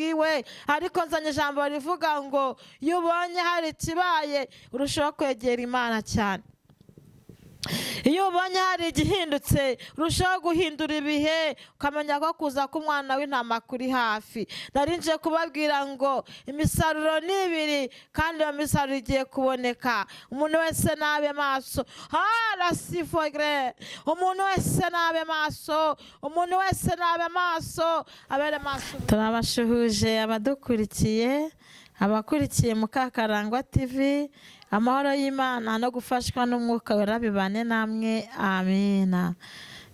babwiwe, ariko nzanye ijambo rivuga ngo iyo ubonye hari ikibaye urushaho kwegera Imana cyane. Iyo ubonye hari igihindutse urushaho guhindura ibihe, ukamenya ko kuza k'umwana w'intama kuri hafi. Narinje kubabwira ngo imisaruro ni ibiri kandi iyo misaruro igiye kuboneka. Umuntu wese nabe maso, harasifogre, umuntu wese nabe maso, umuntu wese nabe maso, abere maso. Turabashuhuje abadukurikiye, abakurikiye Mukakarangwa TV. Amahoro y'Imana no gufashwa n'Umwuka Wera bibane namwe, amina.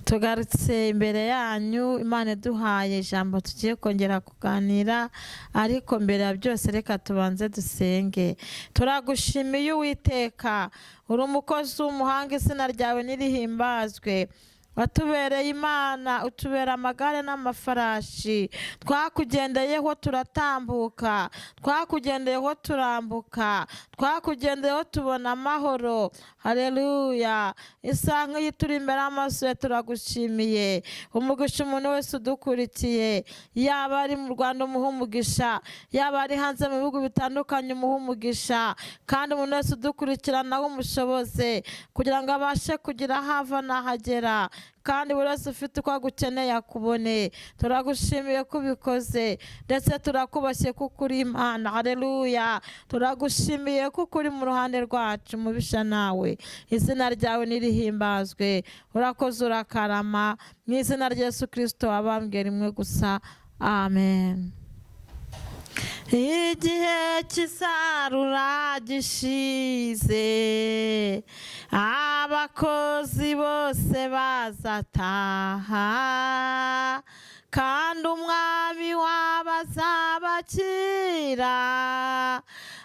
Tugarutse imbere yanyu, Imana iduhaye ijambo tugiye kongera kuganira, ariko mbere ya byose reka tubanze dusenge. Turagushimiye Uwiteka, uri umukozi w'umuhanga, izina ryawe nirihimbazwe. Watubereye Imana, utubera amagare n'amafarashi, twakugendeyeho turatambuka, twakugendeyeho turambuka, twakugendeyeho tubona amahoro. Haleluya. Isa nk'iyi turi imbere y'amaso ye turagushimiye. Umugisha umuntu wese udukurikiye, yaba ari mu Rwanda umuha umugisha, yaba ari hanze mu bihugu bitandukanye umuha umugisha, kandi umuntu wese udukurikirana umushoboze kugira ngo abashe kugira ahava n'ahagera, kandi buri wese ufite uko agukeneye akubone. Turagushimiye ko ubikoze, ndetse turakubashye kuko uri Imana. Haleluya. Turagushimiye kuko uri mu ruhande rwacu, mubisha nawe. Izina ryawe nirihimbazwe. Urakoze urakarama, mu izina rya Yesu Kristo wabambwe rimwe gusa, amen. Igihe cy'isarura gishize, abakozi bose bazataha, kandi umwami w'abazabakira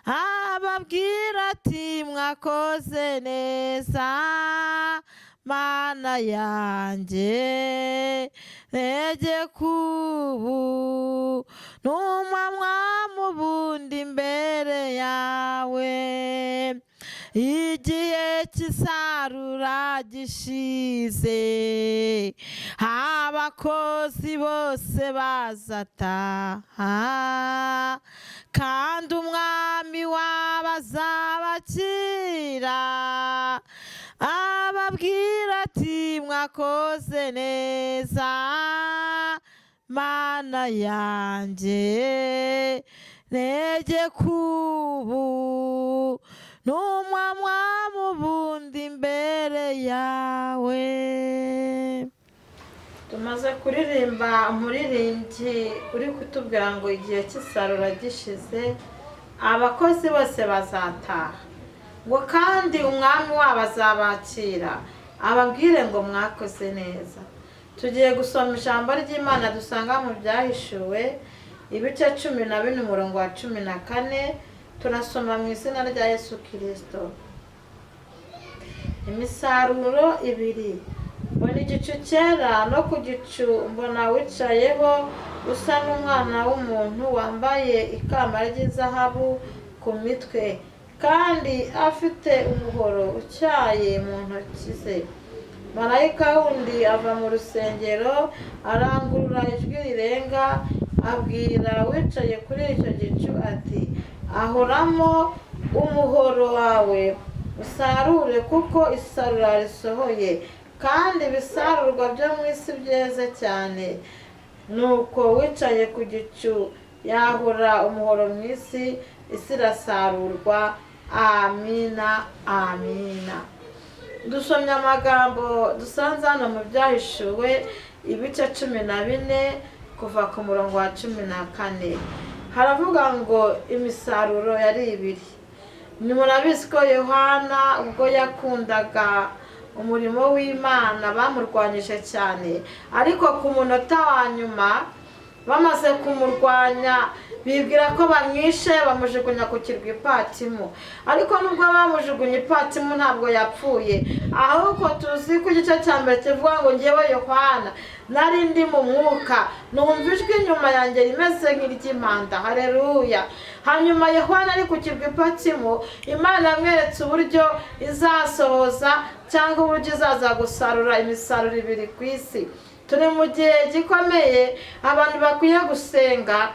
ababwira ati mwakoze neza Mana yanjye, ntege kubu n'umwamwa mubundi imbere yawe. Igihe cy'isarura gishize, abakozi bose bazataha, kandi umwami w'abazabakira ababwira ati mwakoze neza Mana yanjye, ntege kubu n'umwamwa mubundi imbere yawe. Tumaze kuririmba umuririmbyi uri kutubwira ngo igihe cy'isarura gishize, abakozi bose bazataha, ngo kandi umwami wabo azabakira ababwire ngo mwakoze neza. Tugiye gusoma ijambo ry'Imana dusanga mu Byahishuwe ibice 14 umurongo wa 14. Turasoma mu izina rya Yesu Kristo. Imisaruro ibiri. Mbona igicu cyera, no ku gicu mbona wicayeho usa n'umwana w'umuntu, wambaye ikamba ry'izahabu ku mitwe, kandi afite umuhoro utyaye mu ntoki ze. Marayika wundi ava mu rusengero, arangurura ijwi rirenga, abwira wicaye kuri icyo gicu ati, ahoramo umuhoro wawe, usarure kuko isarura risohoye, kandi ibisarurwa byo mu isi byeze cyane. Nuko wicaye ku gicu yahora umuhoro mu isi, isi irasarurwa. Amina, amina. Dusomye amagambo dusanze hano mu Byahishuwe ibice 14 kuva ku murongo wa 14. Haravuga ngo imisaruro yari ibiri. Nimurabizi ko Yohana ubwo yakundaga umurimo w'Imana bamurwanyije cyane, ariko ku munota wa nyuma bamaze kumurwanya bibwira ko bamwishe, bamujugunya ku kirwa Patimo. Ariko nubwo bamujugunye Patimo ntabwo yapfuye, ahubwo tuzi ku gice cya mbere kivuga ngo ngewe Yohana nari ndi mu mwuka, numva ijwi inyuma yanjye rimeze nk'iry'impanda. Haleluya. Hanyuma Yohana ari ku kirwa Patimo, Imana yamweretse uburyo izasohoza cyangwa uburyo izaza gusarura imisaruro ibiri ku isi. Turi mu gihe gikomeye, abantu bakwiye gusenga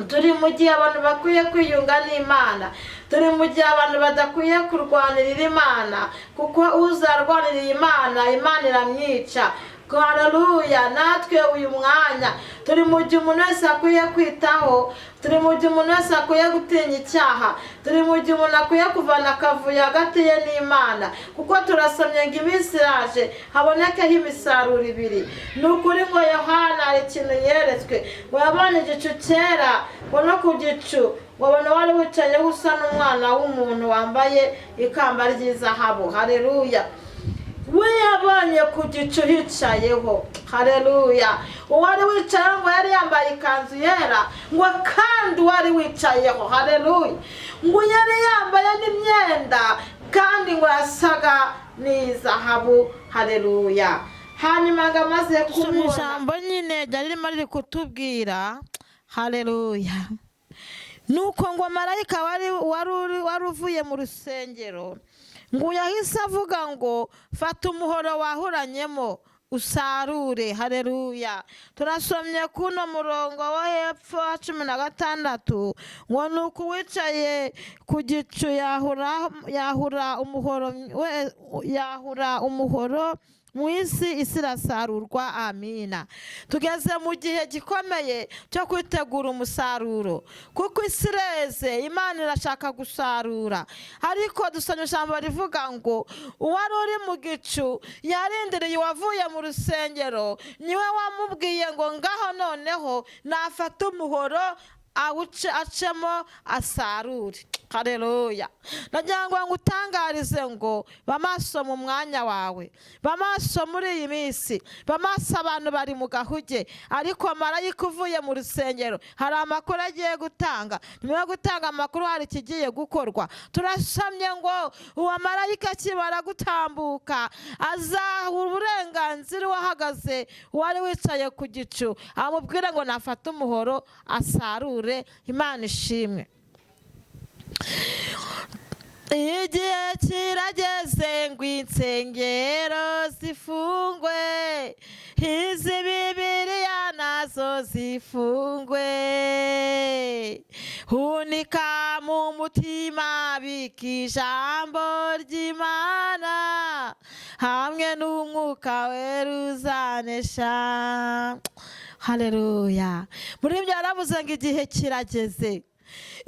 turi mu gihe abantu bakwiye kwiyunga n'Imana, turi mu gihe abantu badakwiye kurwanirira Imana, kuko uzarwanirira Imana, Imana iramwica. Haleluya. Natwe uyu mwanya turi mu gihe umuntu wese akwiye kwitaho, turi mu gihe umuntu wese akwiye gutinya icyaha, turi mu gihe umuntu akwiye kuvana akavuyo hagati ye n'Imana, kuko turasomye ngo iminsi iraje habonekeho imisaruro ibiri. Ni ukuri ngo Yohana hari ikintu yeretswe, ngo yabonye igicu cyera, ngo no ku gicu wabona wari wicayeho usa n'umwana w'umuntu wambaye ikamba ry'izahabu. Haleluya. we yabonye ku gicu hicayeho. Haleluya. Uwari wicayeho ngo yari yambaye ikanzu yera, ngo kandi wari wicayeho, haleluya, ngo yari yambaye n'imyenda kandi ngo yasaga n'izahabu. Haleluya. Hanyuma ngo amaze kumubona, ijambo nyine ryari ririmo riri kutubwira, haleluya, nuko ngo marayika wari uvuye mu rusengero ngo yahise avuga ngo fata umuhoro wahuranyemo usarure. Haleluya. Turasomye kuno murongo wo hepfo wa 16 ngo nuko wicaye ku gicu yahura umuhoro mu isi irasarurwa. Amina. Tugeze mu gihe gikomeye cyo kwitegura umusaruro, kuko isi ireze, Imana irashaka gusarura. Ariko dusomye ijambo rivuga ngo uwari uri mu gicu yarindiriye uwavuye mu rusengero, niwe wamubwiye ngo ngaho noneho nafata umuhoro acemo asarure. Haleluya. Nagira ngo ngutangarize ngo bamaso mu mwanya wawe, bamaso muri iyi minsi, bamaso abantu bari mu gahuge, ariko marayika uvuye mu rusengero hari amakuru agiye gutanga. Nyuma yo gutanga amakuru hari ikigiye gukorwa. Turasomye ngo uwo marayika akimara gutambuka azahura uburenganzira uwahagaze wari wicaye ku gicu, amubwire ngo nafata umuhoro asarure. Imana ishimwe. Igihe kirageze ngo insengero zifungwe, izi Bibiliya nazo zifungwe. Hunika mu mutima bika ijambo ry'Imana, hamwe n'umwuka wera uzanesha. Haleluya. Muri ibyo yaravuze ngo igihe kirageze.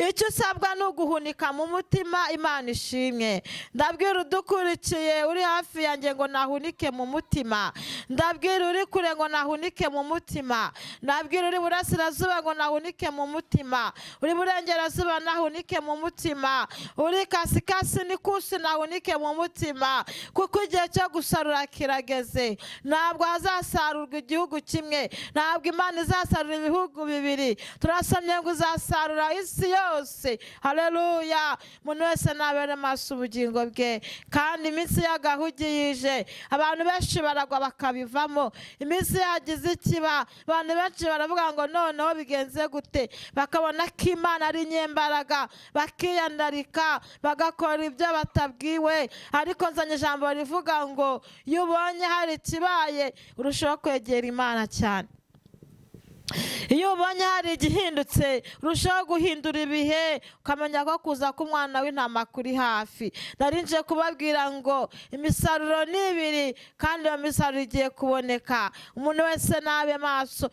Icyo usabwa ni uguhunika mu mutima. Imana ishimwe. Ndabwira udukurikiye uri hafi yanjye ngo nahunike mu mutima. Ndabwira uri kure ngo nahunike mu mutima. Ndabwira uri burasirazuba ngo nahunike mu mutima. Uri burengerazuba nahunike mu mutima. Uri kasikasi n'ikusi nahunike mu mutima, kuko igihe cyo gusarura kirageze. Ntabwo hazasarurwa igihugu kimwe, ntabwo Imana izasarura ibihugu bibiri. Turasomye ngo uzasarura isi yose. Haleluya. Umuntu wese nabere maso ubugingo bwe, kandi iminsi y'agahugi yije, abantu benshi baragwa bakabivamo. Iminsi yagize ikiba, abantu benshi baravuga ngo noneho bigenze gute, bakabona ko Imana ari nyembaraga, bakiyandarika, bagakora ibyo batabwiwe. Ariko nzanye ijambo rivuga ngo iyo ubonye hari ikibaye urushaho kwegera Imana cyane. Iyo ubonye hari igihindutse urushaho guhindura ibihe, ukamenya ko kuza k'umwana w'intama kuri hafi. Narinje kubabwira ngo imisaruro ni ibiri, kandi iyo misaruro igiye kuboneka. Umuntu wese nabe maso.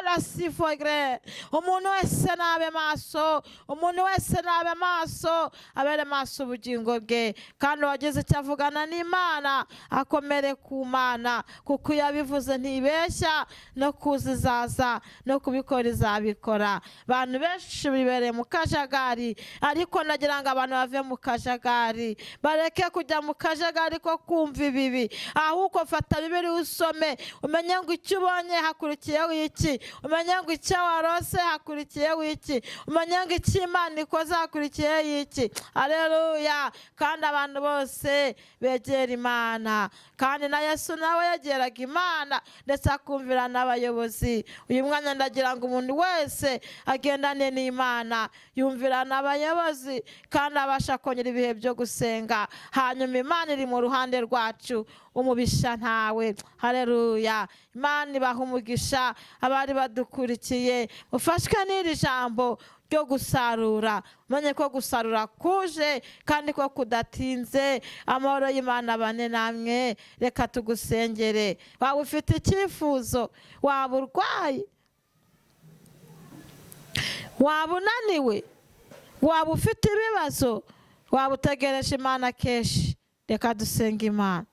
Harasifogre. Umuntu wese nabe maso, umuntu wese nabe maso, abere maso ubugingo bwe, kandi wageze icyo avugana n'Imana akomere ku Mana, kuko yabivuze ntibeshya, no kuzizaza no kubikora izabikora. Abantu benshi bibereye mu kajagari, ariko nagira ngo abantu bave mu kajagari, bareke kujya mu kajagari ko kumva ibibi. Ahubwo fata Bibiliya usome, umenye ngo icyo ubonye hakurikiyeho iki, umenye ngo icyo warose hakurikiyeho iki, umenye ngo icyo Imana ikoze hakurikiyeho iki. Haleluya. Kandi abantu bose begera Imana, kandi na Yesu nawe yegeraga Imana ndetse akumvira n'abayobozi. Uyu mwanya ndagira ngo umuntu wese agendane n'Imana, yumvira n'abayobozi, kandi abasha kongera ibihe byo gusenga. Hanyuma Imana iri mu ruhande rwacu. umubisha ntawe. Haleluya. Imana ibaha umugisha abari badukurikiye, mufashwe n'iri jambo ryo gusarura. Umenye ko gusarura kuje kandi ko kudatinze. Amahoro y'Imana abane namwe. Reka tugusengere. Waba ufite icyifuzo, waba urwaye, waba unaniwe, waba ufite ibibazo, waba utegereje Imana kenshi, reka dusenga Imana.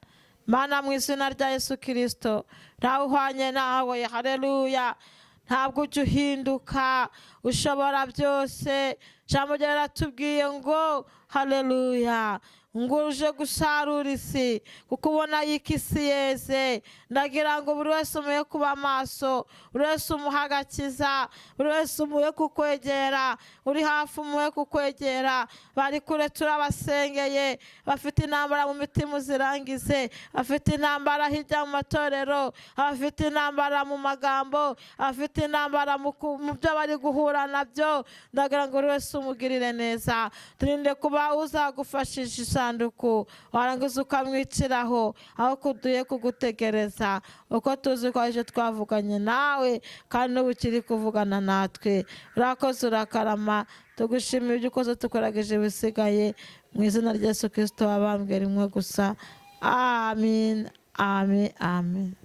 Mana, mu izina rya Yesu Kristo, ntawe uhwanye nawe. Haleluya. Ntabwo ujya uhinduka, ushobora byose. Ijambo ryawe riratubwiye ngo haleluya, ngo uje gusarura isi kuko ubona yuko isi yeze. Ndagira ngo buri wese umuhe kuba maso, buri wese umuhe agakiza, buri wese umuhe kukwegera, uri hafi umuhe kukwegera. Bari kure turabasengeye, bafite intambara mu mitima uzirangize, bafite intambara hirya mu matorero, abafite intambara mu magambo, abafite intambara mu byo bari guhura nabyo. Ndagira ngo buri wese umugirire neza. Turinde kuba uzagufashije isanduku warangiza ukamwiciraho aho kuduye kugutegereza, uko tuzi ko ejo twavuganye nawe kandi n'ubu ukiri kuvugana natwe. Urakoze, urakarama. Tugushimiye ibyo ukoze tukuragije bisigaye, mu izina rya Yesu Kristo wabambwe rimwe gusa. Amen, amen, amen.